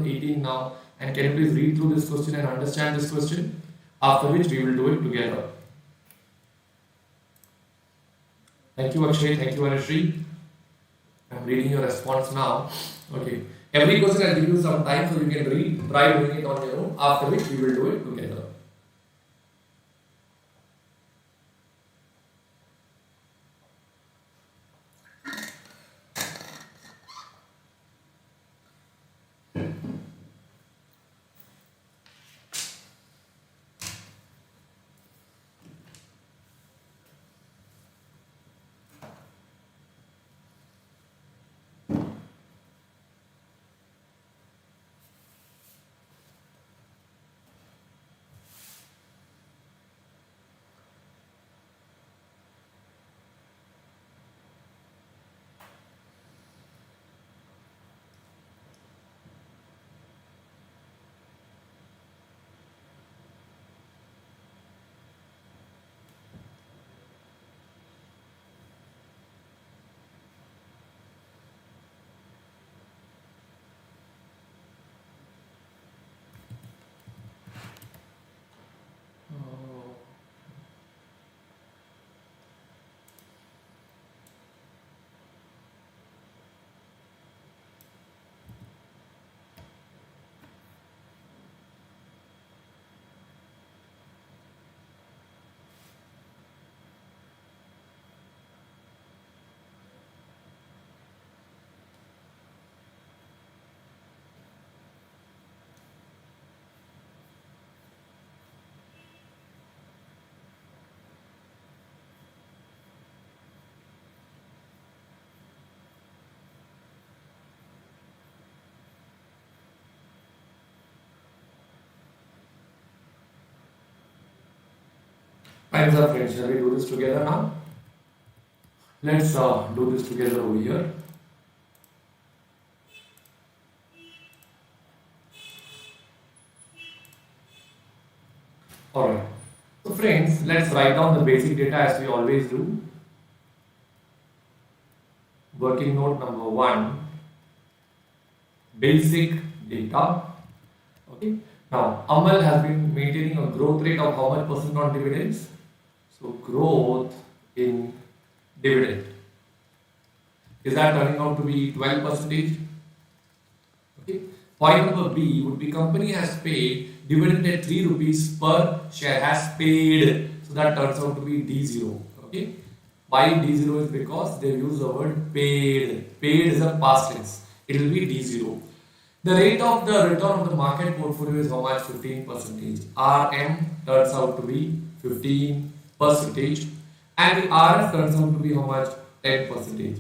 example 18 now, and can you please read through this question and understand this question? After which we will do it together. Thank you, Akshay. Thank you, Anushree. I'm reading your response now. Okay. Every question I'll give you some time so you can read, try doing it on your own. After which we will do it together. Time's up, friends. Shall we do this together now? Let's do this together over here. Alright. So friends, let's write down the basic data as we always do. Working note number 1. Basic data. Okay. Now, Amal has been maintaining a growth rate of how much percent on dividends? So, growth in dividend. Is that turning out to be 12%? Okay. Point number B would be company has paid dividend at 3 rupees per share has paid. So, that turns out to be D0. Okay. Why D0 is because they use the word paid. Paid is a past tense. It will be D0. The rate of the return on the market portfolio is how much? 15%. RM turns out to be 15%. And the RF turns out to be how much? 10%.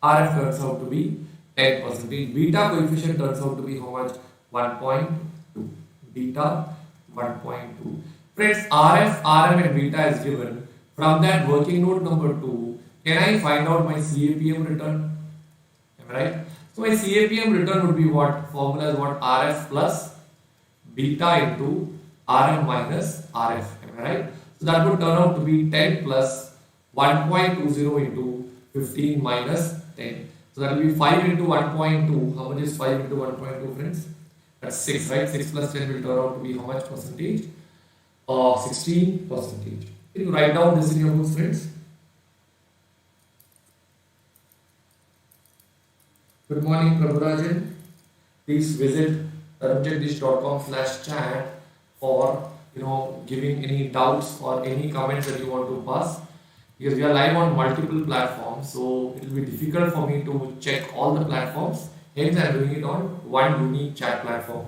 RF turns out to be 10%. Beta coefficient turns out to be how much? 1.2. Beta 1.2. Friends, RF, RM and beta is given. From that working note number 2, can I find out my CAPM return? Am I right? So my CAPM return would be what? Formula is what? RF plus beta into RM minus RF. Am I right? So that would turn out to be 10 plus 1.20 into 15 minus 10. So that will be 5 into 1.2. How much is 5 into 1.2, friends? That's 6, right? 6 plus 10 will turn out to be how much percentage? 16%. Can you write down this in your books, friends? Good morning, Prabhurajan. Please visit tarunjagdish.com/chat for giving any doubts or any comments that you want to pass. Because we are live on multiple platforms, so it will be difficult for me to check all the platforms. Hence, I am doing it on one unique chat platform.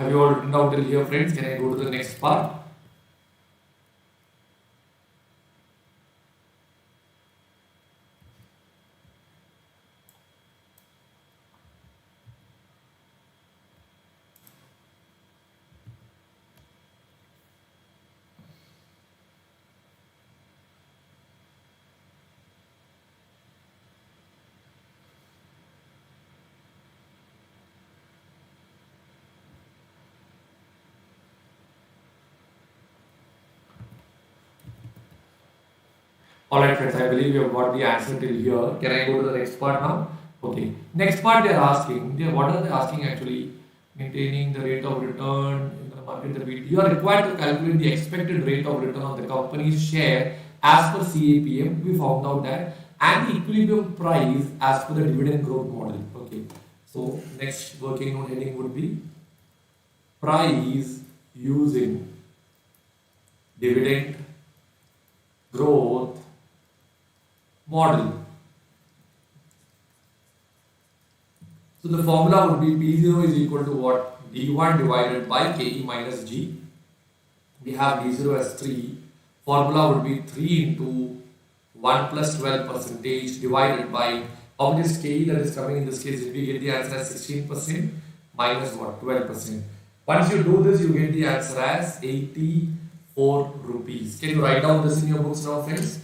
Have you all written down till here, friends? Can I go to the next part? Alright friends, I believe you have got the answer till here. Can I go to the next part now? Okay. Next part they are asking, what are they asking actually? Maintaining the rate of return in the market that you are required to calculate the expected rate of return on the company's share as per CAPM. We found out that, and the equilibrium price as per the dividend growth model. Okay. So next working on heading would be price using dividend growth model. So the formula would be P0 is equal to what? D1 divided by KE minus G. We have D0 as 3. Formula would be 3 into 1 plus 12 percentage divided by how much is KE that is coming in this case. If we get the answer as 16% minus what? 12%. Once you do this, you get the answer as 84 rupees. Can you write down this in your books now, friends?